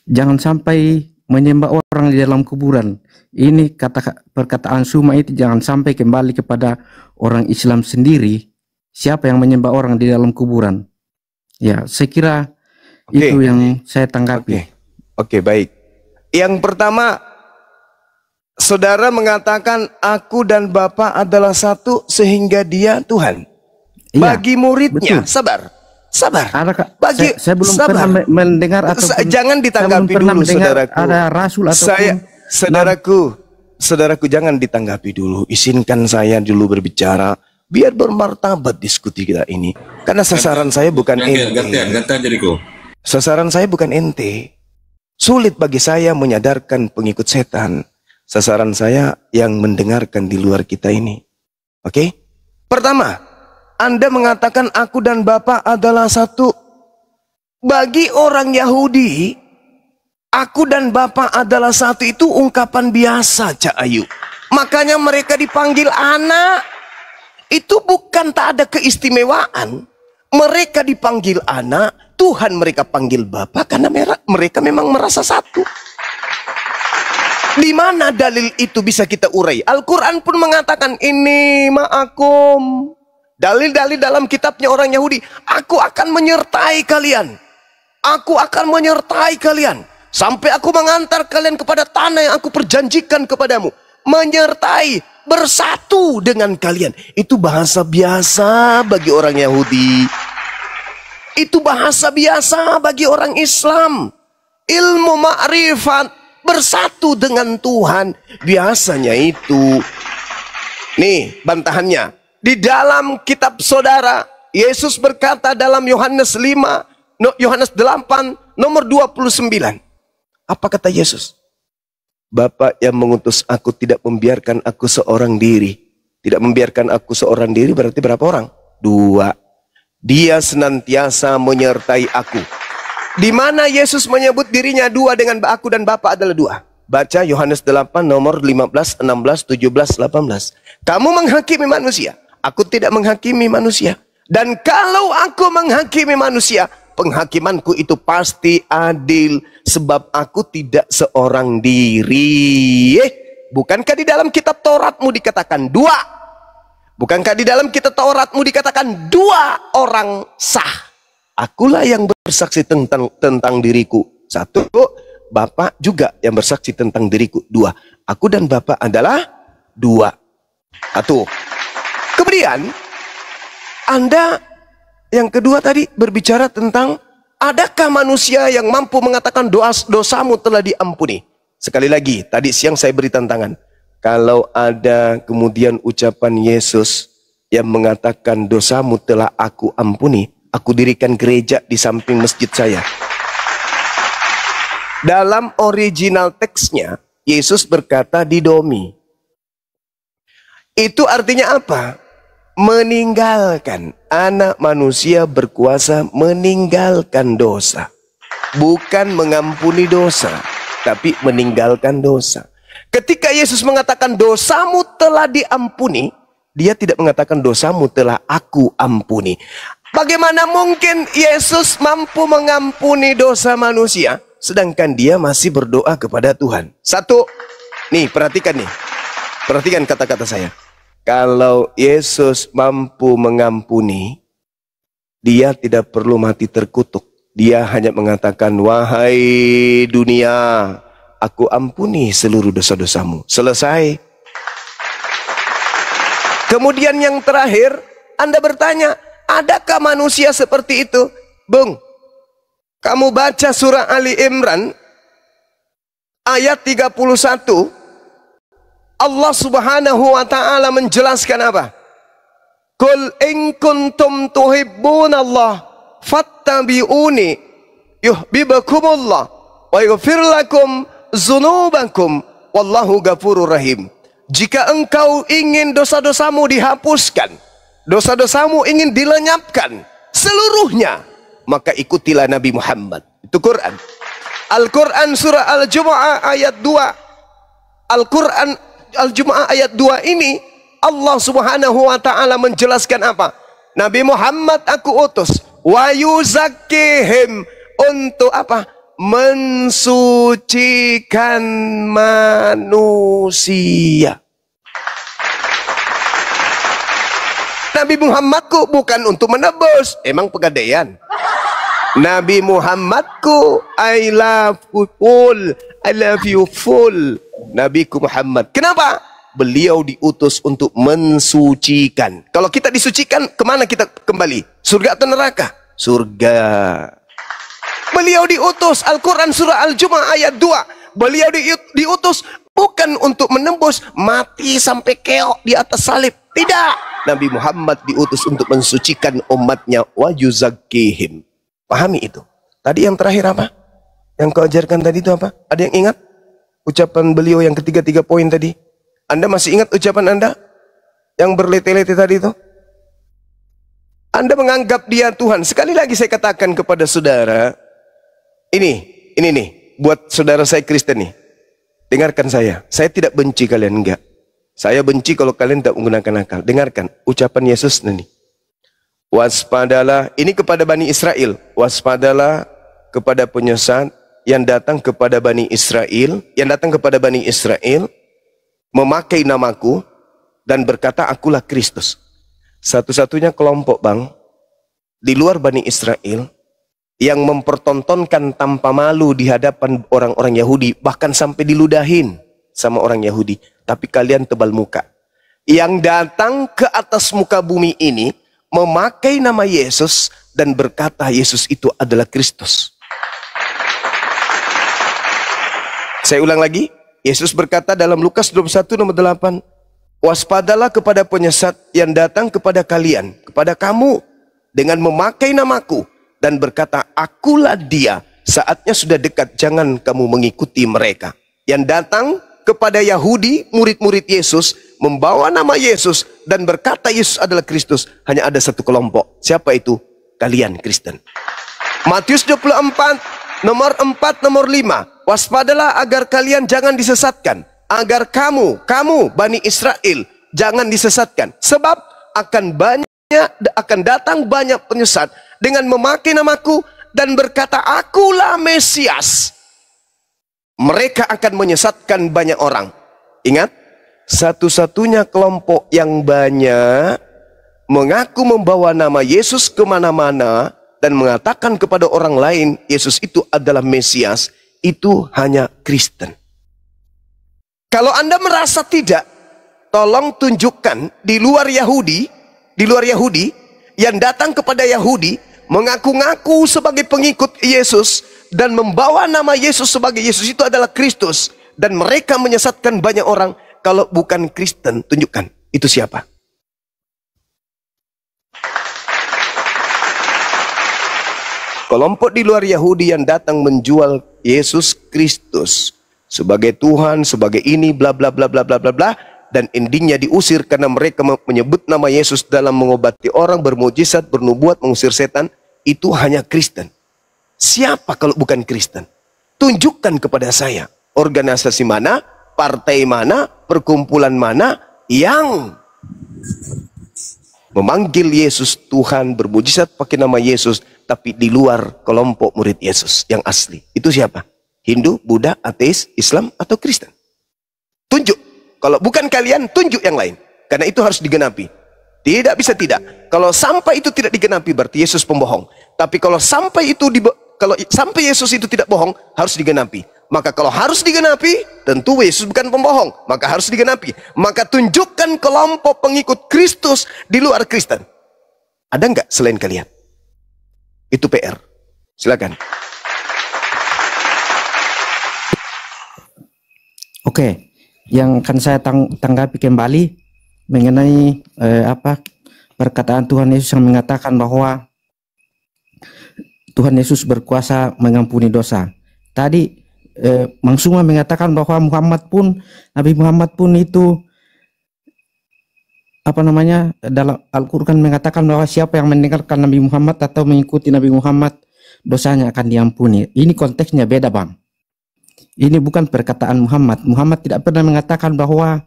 jangan sampai menyembah orang di dalam kuburan. Ini perkataan Suma itu jangan sampai kembali kepada orang Islam sendiri. Siapa yang menyembah orang di dalam kuburan? Ya, saya kira itu yang saya tanggapi. Oke, baik. Yang pertama, saudara mengatakan aku dan Bapa adalah satu sehingga dia Tuhan. Iya, bagi muridnya, betul. sabar. Bagi saya belum pernah mendengar atau jangan ditanggapi dulu, saudaraku. Ada rasul ataupun saudaraku jangan ditanggapi dulu. Izinkan saya dulu berbicara biar bermartabat diskusi kita ini. Karena sasaran saya bukan ente. Gantian Jericho. Sasaran saya bukan ente. Sulit bagi saya menyadarkan pengikut setan. Sasaran saya yang mendengarkan di luar kita ini. Oke? Pertama, Anda mengatakan aku dan Bapa adalah satu. Bagi orang Yahudi, aku dan Bapa adalah satu itu ungkapan biasa, Cak Ayu. Makanya mereka dipanggil anak. Itu bukan tak ada keistimewaan. Mereka dipanggil anak, Tuhan mereka panggil Bapa karena mereka memang merasa satu. Di mana dalil itu bisa kita urai? Al-Quran pun mengatakan ini ma'akum. Dalil-dalil dalam kitabnya orang Yahudi. Aku akan menyertai kalian. Aku akan menyertai kalian. Sampai aku mengantar kalian kepada tanah yang aku perjanjikan kepadamu. Menyertai, bersatu dengan kalian. Itu bahasa biasa bagi orang Yahudi. Itu bahasa biasa bagi orang Islam. Ilmu ma'rifat, bersatu dengan Tuhan. Biasanya itu. Nih bantahannya. Di dalam kitab saudara, Yesus berkata dalam Yohanes 5, Yohanes 8 nomor 29. Apa kata Yesus? Bapa yang mengutus aku tidak membiarkan aku seorang diri. Tidak membiarkan aku seorang diri berarti berapa orang? 2. Dia senantiasa menyertai aku. Di mana Yesus menyebut dirinya 2 dengan aku dan Bapa adalah 2? Baca Yohanes 8 nomor 15, 16, 17, 18. Kamu menghakimi manusia, aku tidak menghakimi manusia. Dan kalau aku menghakimi manusia, penghakimanku itu pasti adil, sebab aku tidak seorang diri. Bukankah di dalam kitab Tauratmu dikatakan 2? Bukankah di dalam kitab Tauratmu dikatakan 2 orang sah? Akulah yang bersaksi tentang diriku. 1, Bapa juga yang bersaksi tentang diriku. 2, aku dan Bapa adalah 2. 1. Kemudian Anda yang kedua tadi berbicara tentang adakah manusia yang mampu mengatakan dosamu telah diampuni. Sekali lagi, tadi siang saya beri tantangan. Kalau ada kemudian ucapan Yesus yang mengatakan dosamu telah aku ampuni, aku dirikan gereja di samping masjid saya. Dalam original teksnya, Yesus berkata didomi. Itu artinya apa? Meninggalkan. Anak manusia berkuasa meninggalkan dosa. Bukan mengampuni dosa, tapi meninggalkan dosa. Ketika Yesus mengatakan dosamu telah diampuni, dia tidak mengatakan dosamu telah aku ampuni. Bagaimana mungkin Yesus mampu mengampuni dosa manusia, sedangkan dia masih berdoa kepada Tuhan? 1, nih perhatikan nih. Perhatikan kata-kata saya. Kalau Yesus mampu mengampuni, dia tidak perlu mati terkutuk. Dia hanya mengatakan, wahai dunia, aku ampuni seluruh dosa-dosamu. Selesai. Kemudian yang terakhir, Anda bertanya, adakah manusia seperti itu? Bung, kamu baca surah Ali Imran, ayat 31, Allah subhanahu wa ta'ala menjelaskan apa? Qul in kuntum tuhibbunallah fattabi'uni yuhibbukumullah wa yaghfir lakum dzunubakum wallahu ghafurur rahim. Jika engkau ingin dosa-dosamu dihapuskan, dosa-dosamu ingin dilenyapkan seluruhnya, maka ikutilah Nabi Muhammad. Itu Quran. Al-Quran surah Al-Jumu'ah ayat 2. Al-Quran Al-Jumu'ah ayat 2 ini Allah subhanahu wa ta'ala menjelaskan apa? Nabi Muhammad aku utus wa yuzakkihim, untuk apa? Mensucikan manusia. Nabi Muhammadku bukan untuk menebus, emang pegadaian. Nabi Muhammadku, I love you full. Nabiku Muhammad. Kenapa? Beliau diutus untuk mensucikan. Kalau kita disucikan, kemana kita kembali? Surga atau neraka? Surga. Beliau diutus, Al-Quran surah Al-Jumu'ah ayat 2. Beliau diutus bukan untuk menembus, mati sampai keok di atas salib. Tidak. Nabi Muhammad diutus untuk mensucikan umatnya. Wa yuzakkihim. Pahami itu. Tadi yang terakhir apa? Yang kau ajarkan tadi itu apa? Ada yang ingat? Ucapan beliau yang ketiga poin tadi. Anda masih ingat ucapan Anda? Yang berlete-lete tadi itu? Anda menganggap dia Tuhan. Sekali lagi saya katakan kepada saudara. Ini nih. Buat saudara saya Kristen nih. Dengarkan saya. Saya tidak benci kalian, enggak. Saya benci kalau kalian tidak menggunakan akal. Dengarkan ucapan Yesus ini. Waspadalah. Ini kepada Bani Israel. Waspadalah kepada penyesat yang datang kepada Bani Israel, memakai namaku dan berkata akulah Kristus. Satu-satunya kelompok di luar Bani Israel yang mempertontonkan tanpa malu di hadapan orang-orang Yahudi, bahkan sampai diludahin sama orang Yahudi. Tapi kalian tebal muka. Yang datang ke atas muka bumi ini memakai nama Yesus dan berkata Yesus itu adalah Kristus. Saya ulang lagi, Yesus berkata dalam Lukas 21 nomor 8, waspadalah kepada penyesat yang datang kepada kalian, kepada kamu, dengan memakai namaku dan berkata, akulah dia. Saatnya sudah dekat, jangan kamu mengikuti mereka. Yang datang kepada Yahudi, murid-murid Yesus, membawa nama Yesus dan berkata Yesus adalah Kristus, hanya ada satu kelompok. Siapa itu? Kalian Kristen. Matius 24, nomor 4, nomor 5. Waspadalah agar kalian jangan disesatkan. Agar kamu Bani Israel, jangan disesatkan. Sebab akan datang banyak penyesat dengan memakai namaku dan berkata, akulah Mesias. Mereka akan menyesatkan banyak orang. Ingat, satu-satunya kelompok yang banyak mengaku membawa nama Yesus kemana-mana dan mengatakan kepada orang lain Yesus itu adalah Mesias, itu hanya Kristen. Kalau Anda merasa tidak, tolong tunjukkan di luar Yahudi yang datang kepada Yahudi, mengaku-ngaku sebagai pengikut Yesus dan membawa nama Yesus sebagai Yesus itu adalah Kristus, dan mereka menyesatkan banyak orang. Kalau bukan Kristen, tunjukkan itu siapa. Kelompok di luar Yahudi yang datang menjual Yesus Kristus sebagai Tuhan, sebagai ini, bla bla bla bla bla bla bla, dan endingnya diusir karena mereka menyebut nama Yesus dalam mengobati orang, bermujizat, bernubuat, mengusir setan. Itu hanya Kristen. Siapa kalau bukan Kristen? Tunjukkan kepada saya organisasi mana, partai mana, perkumpulan mana yang memanggil Yesus Tuhan, bermujizat pakai nama Yesus, tapi di luar kelompok murid Yesus yang asli. Itu siapa? Hindu, Buddha, ateis, Islam, atau Kristen? Tunjuk. Kalau bukan kalian, tunjuk yang lain. Karena itu harus digenapi. Tidak bisa tidak. Kalau sampai itu tidak digenapi, berarti Yesus pembohong. Tapi kalau sampai Yesus itu tidak bohong, harus digenapi. Maka kalau harus digenapi, tentu Yesus bukan pembohong. Maka harus digenapi. Maka tunjukkan kelompok pengikut Kristus di luar Kristen. Ada nggak selain kalian? Itu PR. Silakan. Oke, yang akan saya tanggapi kembali mengenai perkataan Tuhan Yesus yang mengatakan bahwa Tuhan Yesus berkuasa mengampuni dosa. Tadi Mangsuma mengatakan bahwa Nabi Muhammad pun itu dalam Al-Quran mengatakan bahwa siapa yang mendengarkan Nabi Muhammad atau mengikuti Nabi Muhammad, dosanya akan diampuni. Ini konteksnya beda, Bang. Ini bukan perkataan Muhammad. Muhammad tidak pernah mengatakan bahwa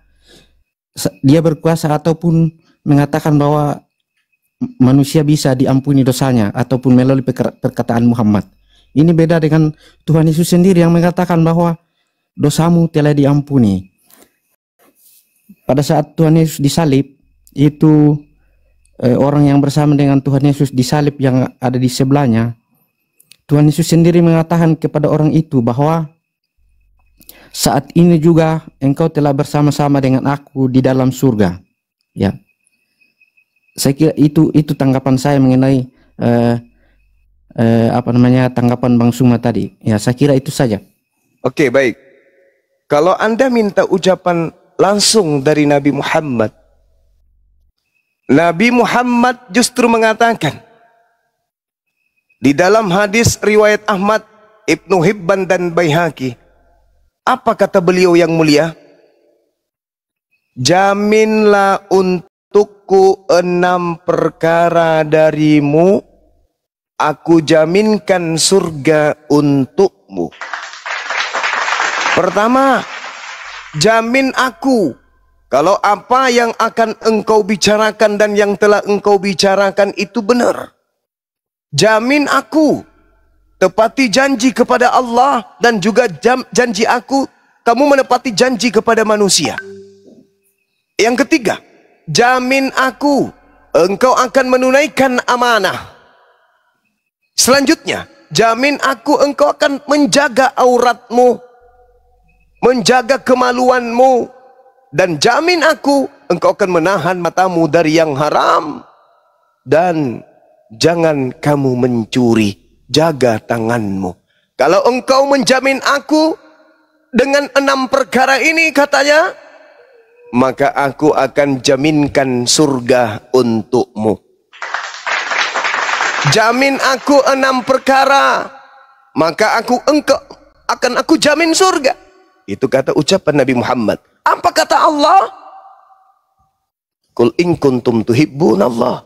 dia berkuasa ataupun mengatakan bahwa manusia bisa diampuni dosanya ataupun melalui perkataan Muhammad. Ini beda dengan Tuhan Yesus sendiri yang mengatakan bahwa dosamu telah diampuni. Pada saat Tuhan Yesus disalib, itu orang yang bersama dengan Tuhan Yesus disalib yang ada di sebelahnya, Tuhan Yesus sendiri mengatakan kepada orang itu bahwa saat ini juga engkau telah bersama-sama dengan aku di dalam surga. Ya, saya kira itu tanggapan saya mengenai tanggapan Bang Suma tadi. Ya, saya kira itu saja. Oke, baik. Kalau Anda minta ucapan langsung dari Nabi Muhammad, Nabi Muhammad justru mengatakan di dalam hadis riwayat Ahmad, Ibnu Hibban dan Baihaqi, apa kata beliau yang mulia? Jaminlah untukku 6 perkara darimu, aku jaminkan surga untukmu. Pertama, jamin aku kalau apa yang akan engkau bicarakan dan yang telah engkau bicarakan itu benar. Jamin aku, tepati janji kepada Allah dan juga janji aku, kamu menepati janji kepada manusia. Yang ketiga, jamin aku, engkau akan menunaikan amanah. Selanjutnya, jamin aku, engkau akan menjaga auratmu, menjaga kemaluanmu, dan jamin aku, engkau akan menahan matamu dari yang haram, dan jangan kamu mencuri. Jaga tanganmu. Kalau engkau menjamin aku dengan 6 perkara ini, katanya, maka aku akan jaminkan surga untukmu. jamin aku 6 perkara, maka engkau akan aku jamin surga. Itu kata ucapan Nabi Muhammad. Apa kata Allah? Qul in kuntum tuhibbunallah.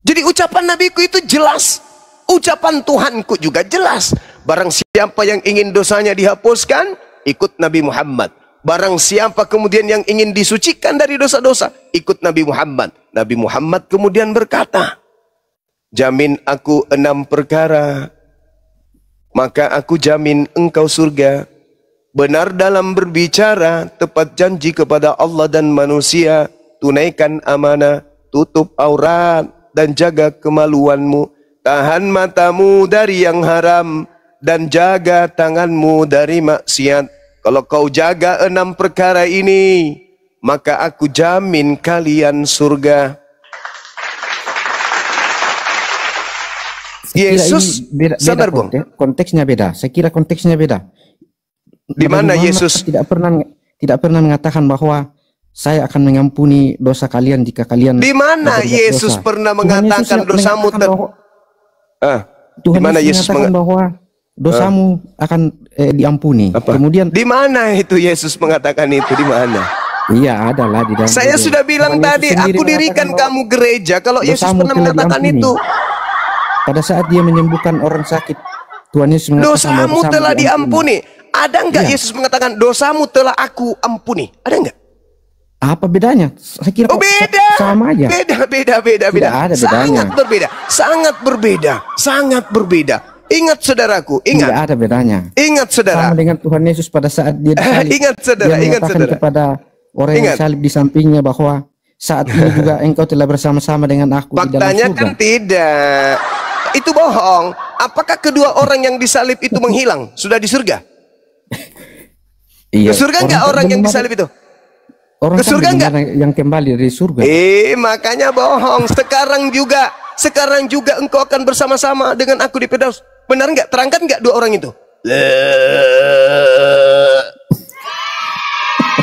Jadi ucapan Nabiku itu jelas, ucapan Tuhanku juga jelas. Barang siapa yang ingin dosanya dihapuskan, ikut Nabi Muhammad. Barang siapa kemudian yang ingin disucikan dari dosa-dosa, ikut Nabi Muhammad. Nabi Muhammad kemudian berkata, jamin aku 6 perkara, maka aku jamin engkau surga. Benar dalam berbicara, tepat janji kepada Allah dan manusia, tunaikan amanah, tutup aurat, dan jaga kemaluanmu. Tahan matamu dari yang haram, dan jaga tanganmu dari maksiat. Kalau kau jaga 6 perkara ini, maka aku jamin kalian surga. Yesus, beda, sabar Bung. Konteksnya beda. Saya kira konteksnya beda. Di mana Yesus tidak pernah mengatakan bahwa saya akan mengampuni dosa kalian jika kalian. Di mana Yesus dosa. pernah mengatakan dosamu Tuhan di mana Yesus mengatakan bahwa dosamu akan diampuni. Apa? Kemudian di mana itu Yesus mengatakan itu? Di mana? Iya, adalah di dalam. Saya sudah bilang tadi, aku dirikan kamu gereja kalau Yesus pernah mengatakan itu. Pada saat dia menyembuhkan orang sakit, Tuhan Yesus mengatakan dosamu telah diampuni. Ada enggak Yesus mengatakan dosamu telah aku ampuni? Ada enggak? Apa bedanya? Saya kira beda. Sama aja. Beda. Ada bedanya. Sangat berbeda. Ingat saudaraku, ingat. Tidak ada bedanya. Ingat saudara. Sama dengan Tuhan Yesus pada saat dia disalib. Ingat saudara, dia mengatakan kepada orang yang salib di sampingnya bahwa saat ini juga engkau telah bersama-sama dengan aku di dalam surga. Faktanya kan tidak. Itu bohong. Apakah kedua orang yang disalib itu menghilang? Sudah di surga? Iya. Ke surga enggak orang yang disalib itu? Orang ke surga enggak? Yang kembali dari surga. Makanya bohong. Sekarang juga engkau akan bersama-sama dengan aku di Firdaus. Benar enggak? Terangkan enggak 2 orang itu?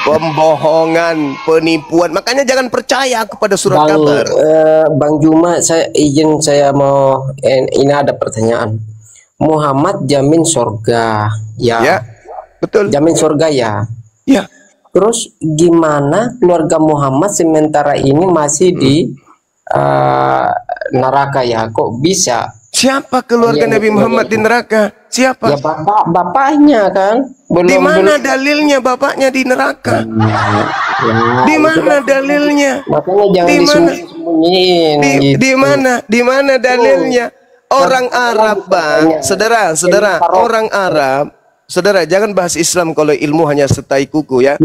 Pembohongan, penipuan. Makanya jangan percaya kepada surat kabar. Bang Juma, saya mau ini ada pertanyaan. Muhammad jamin surga, ya? Betul. Jamin surga, ya? Ya. Terus gimana keluarga Muhammad sementara ini masih di neraka, ya? Kok bisa? Siapa keluarga Nabi Muhammad di neraka? Siapa? Ya bapaknya kan. Di mana dalilnya bapaknya di neraka? Di mana dalilnya? Makanya jangan disembunyiin. Di mana dalilnya? Orang Arab, Bang. Saudara, orang Arab. Saudara, jangan bahas Islam kalau ilmu hanya setai kuku, ya.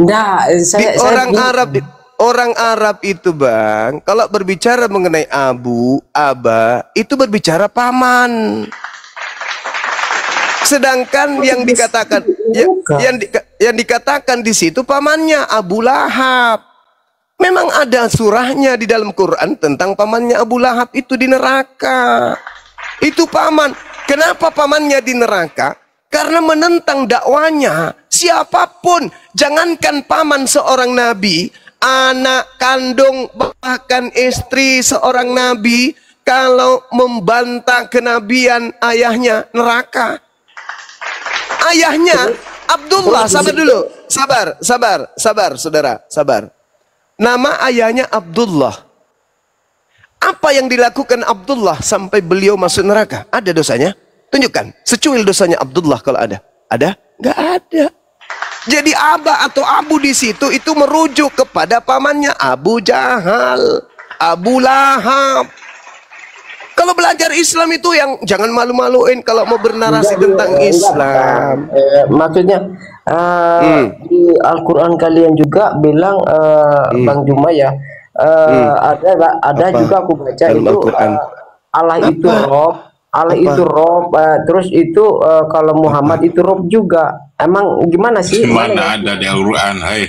Orang Arab itu, Bang, kalau berbicara mengenai aba, itu berbicara paman. Sedangkan yang dikatakan yang dikatakan di situ pamannya Abu Lahab. Memang ada surahnya di dalam Quran tentang pamannya Abu Lahab itu di neraka. Itu paman. Kenapa pamannya di neraka? Karena menentang dakwanya siapapun, jangankan paman seorang nabi, anak kandung bahkan istri seorang nabi, kalau membantah kenabian ayahnya neraka. Ayahnya Abdullah, sabar dulu, sabar saudara, sabar. Nama ayahnya Abdullah. Apa yang dilakukan Abdullah sampai beliau masuk neraka? Ada dosanya? Tunjukkan, secuil dosanya Abdullah kalau ada. Ada? Nggak ada. Jadi aba atau abu di situ itu merujuk kepada pamannya Abu Jahal, Abu Lahab. Kalau belajar Islam itu yang jangan malu-maluin kalau mau bernarasi tentang Islam. Maksudnya di Al-Quran kalian juga bilang Bang Juma, ya, ada juga aku baca itu Allah itu Rob. Allah itu Rob, terus itu kalau Muhammad itu Rob juga. Emang gimana sih? Mana ada di Al-Quran, hai?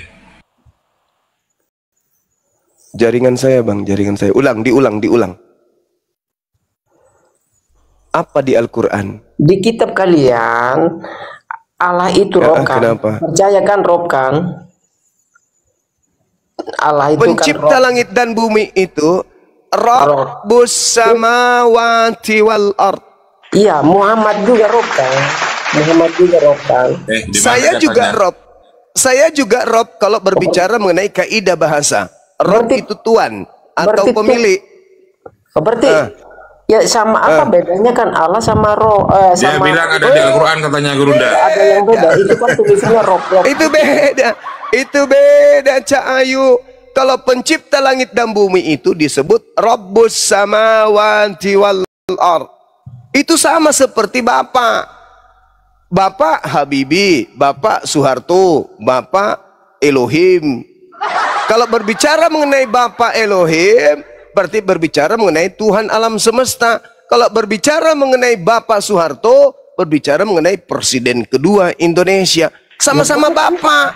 Jaringan saya, Bang, jaringan saya. Diulang. Apa di Al-Quran? Di kitab kalian Allah itu Rob kan? Kenapa? Percaya kan Rob kan? Allah itu pencipta kan langit dan bumi itu Rabbus samawati wal ard. Iya, Muhammad juga Rob kan. Muhammad juga Rob kan. Saya juga Rob. Saya juga Rob kalau berbicara mengenai kaidah bahasa. Rob Berarti- itu tuan atau berarti- pemilik. Berarti ya sama apa bedanya kan Allah sama Roh Dia sama bilang ada di Al-Quran katanya Gurunda. ada yang beda. Itu kan tulisannya Rob. Itu beda. Itu beda, Cak Ayu. Kalau pencipta langit dan bumi itu disebut Rabbus samawati wal ard. Itu sama seperti Bapak. Bapak Habibie, Bapak Soeharto, Bapak Elohim. Kalau berbicara mengenai Bapak Elohim, berarti berbicara mengenai Tuhan alam semesta. Kalau berbicara mengenai Bapak Soeharto, berbicara mengenai Presiden kedua Indonesia. Sama-sama Bapak.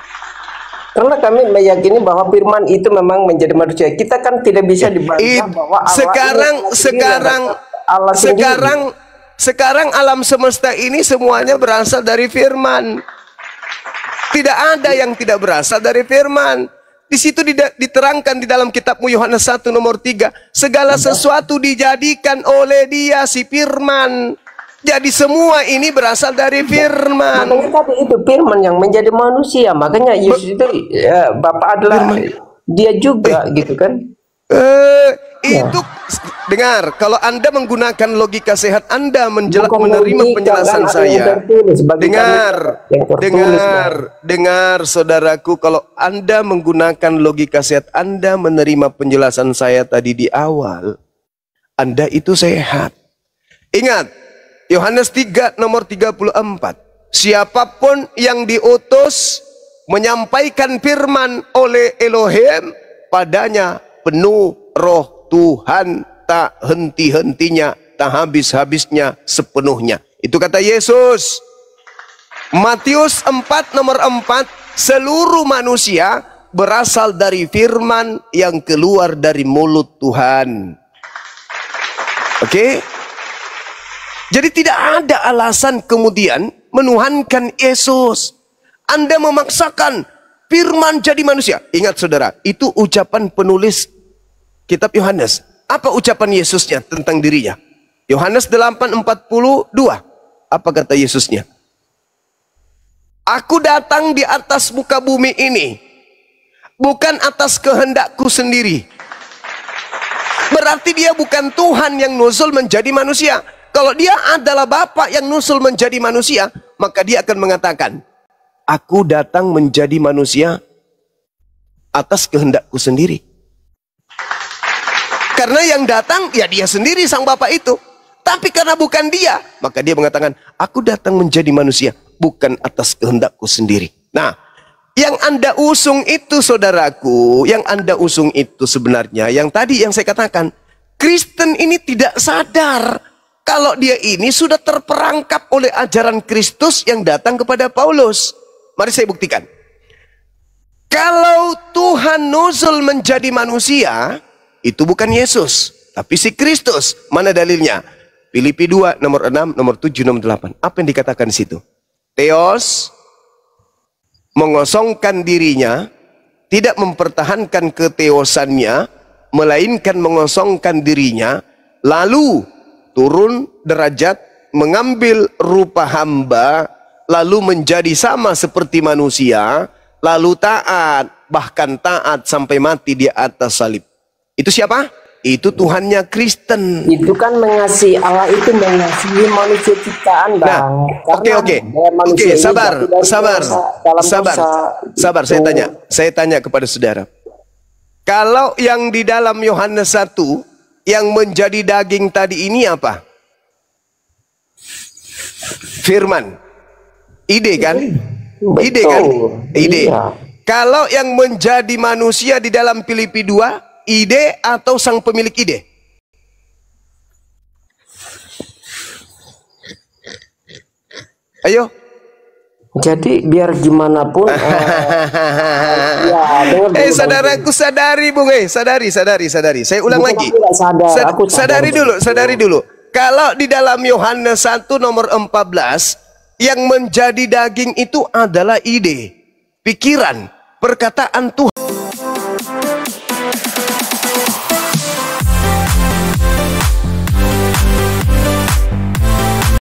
Karena kami meyakini bahwa firman itu memang menjadi manusia. Kita kan tidak bisa dibantah bahwa Allah sekarang alam semesta ini semuanya berasal dari firman. Tidak ada yang tidak berasal dari firman. Di situ diterangkan di dalam kitabmu Yohanes 1 nomor 3, segala sesuatu dijadikan oleh Dia si firman. Jadi semua ini berasal dari firman. Makanya tadi itu firman yang menjadi manusia. Makanya Yesus itu Bapa adalah Dia juga gitu kan. Itu dengar, kalau Anda menggunakan logika sehat Anda menerima penjelasan saya. Dengar saudaraku, kalau Anda menggunakan logika sehat Anda menerima penjelasan saya tadi di awal, Anda itu sehat. Ingat Yohanes 3 nomor 34, siapapun yang diutus menyampaikan firman oleh Elohim, padanya penuh roh Tuhan, tak henti-hentinya, tak habis-habisnya sepenuhnya. Itu kata Yesus. Matius 4 nomor 4, seluruh manusia berasal dari firman yang keluar dari mulut Tuhan. Oke? Jadi tidak ada alasan kemudian menuhankan Yesus. Anda memaksakan firman jadi manusia. Ingat saudara, itu ucapan penulis kitab Yohanes. Apa ucapan Yesusnya tentang dirinya? Yohanes 8:42. Apa kata Yesusnya? Aku datang di atas muka bumi ini bukan atas kehendakku sendiri. Berarti dia bukan Tuhan yang nuzul menjadi manusia. Kalau dia adalah Bapa yang nuzul menjadi manusia, maka dia akan mengatakan, aku datang menjadi manusia atas kehendakku sendiri. Karena yang datang, ya dia sendiri sang Bapa itu. Tapi karena bukan dia, maka dia mengatakan, aku datang menjadi manusia, bukan atas kehendakku sendiri. Nah, yang Anda usung itu saudaraku, yang Anda usung itu sebenarnya, yang tadi yang saya katakan, Kristen ini tidak sadar kalau dia ini sudah terperangkap oleh ajaran Kristus yang datang kepada Paulus. Mari saya buktikan. Kalau Tuhan nuzul menjadi manusia, itu bukan Yesus, tapi si Kristus. Mana dalilnya? Filipi 2 nomor 6, nomor 7, nomor 8. Apa yang dikatakan di situ? Theos mengosongkan dirinya, tidak mempertahankan keteosannya, melainkan mengosongkan dirinya, lalu turun derajat, mengambil rupa hamba, lalu menjadi sama seperti manusia, lalu taat, bahkan taat sampai mati di atas salib. Itu siapa? Itu Tuhannya Kristen. Itu kan mengasihi, Allah itu mengasihi manusia ciptaan, Bang. Oke, sabar. Saya tanya kepada saudara. Kalau yang di dalam Yohanes 1 yang menjadi daging tadi ini apa? Firman. Ide kan? Ide kan? Ide. Iya. Kalau yang menjadi manusia di dalam Filipi 2, ide atau sang pemilik ide? Ayo. Jadi biar gimana pun saudaraku sadari Bung, sadari. Saya ulang lagi. Sadari dulu. Kalau di dalam Yohanes 1 nomor 14 yang menjadi daging itu adalah ide, pikiran, perkataan Tuhan.